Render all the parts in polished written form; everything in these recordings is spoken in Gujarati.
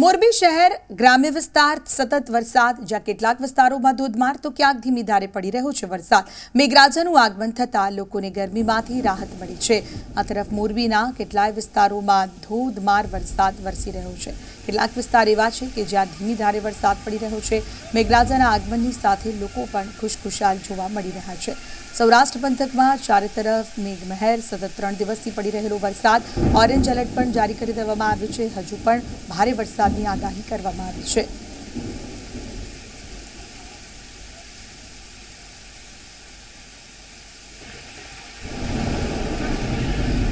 મોરબી શહેર ગ્રામ્ય વિસ્તાર સતત વરસાદ, જ્યાં કેટલાક વિસ્તારોમાં ધોધમાર તો ક્યાંક ધીમી ધારે પડી રહ્યો છે વરસાદ। મેઘરાજાનું આગમન થતાં લોકોને ગરમીમાંથી રાહત મળી છે। આ તરફ મોરબીના કેટલાય વિસ્તારોમાં ધોધમાર વરસાદ વરસી રહ્યો છે। કેટલાક વિસ્તાર એવા છે કે જ્યાં ધીમી ધારે વરસાદ પડી રહ્યો છે। મેઘરાજાના આગમનની સાથે લોકો પણ ખુશખુશાલ જોવા મળી રહ્યા છે। સૌરાષ્ટ્ર પંથકમાં ચારે તરફ મેઘમહેર, સતત 3 દિવસથી પડી રહેલો વરસાદ, ઓરેન્જ એલર્ટ પણ જારી કરી દેવામાં આવ્યું છે। હજુ પણ ભારે વરસાદની આગાહી કરવામાં આવી છે।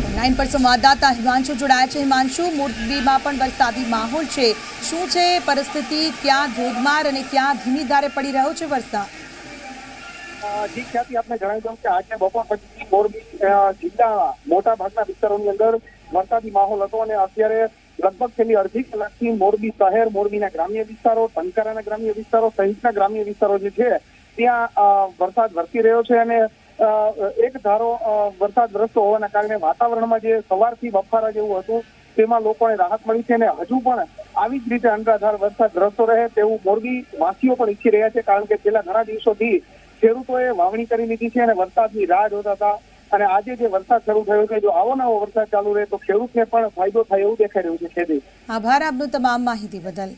ઓનલાઈન પર સંવાદદાતા હિમાંશુ જોડાયા છે। હિમાંશુ, મોરબીમાં પણ વરસાદી માહોલ છે, શું છે પરિસ્થિતિ? ક્યાં ધોધમાર અને ક્યાં ધીમી ધારે પડી રહ્યો છે વરસાદ? જી ખ્યાતિ, આપને જણાવી દઉં કે આજે બપોર પછી મોરબી જિલ્લાના મોટા ભાગના વિસ્તારોની અંદર વરસાદી માહોલ હતો અને અત્યારે લગભગ છેલ્લી અડધી કલાકથી મોરબી શહેર, મોરબીના ગ્રામ્ય વિસ્તારો, ટંકારાના ગ્રામ્ય વિસ્તારો સહિતના ગ્રામ્ય વિસ્તારો જે છે ત્યાં વરસાદ વરસી રહ્યો છે અને એક ધારો વરસાદ વરસતો હોવાના કારણે વાતાવરણમાં જે સવારથી બફારા જેવું હતું તેમાં લોકોને રાહત મળી છે અને હજુ પણ આવી જ રીતે અનરાધાર વરસાદ વરસતો રહે તેવું મોરબી વાસીઓ પણ ઈચ્છી રહ્યા છે, કારણ કે છેલ્લા ઘણા દિવસોથી ખેડૂતોએ વાવણી કરી લીધી છે અને વરસાદની રાહ જોતા હતા અને આજે જે વરસાદ શરૂ થયો છે, જો આવો નવો વરસાદ ચાલુ રહે તો ખેડૂતને પણ ફાયદો થાય એવું દેખાઈ રહ્યું છે। આભાર આપનો તમામ માહિતી બદલ।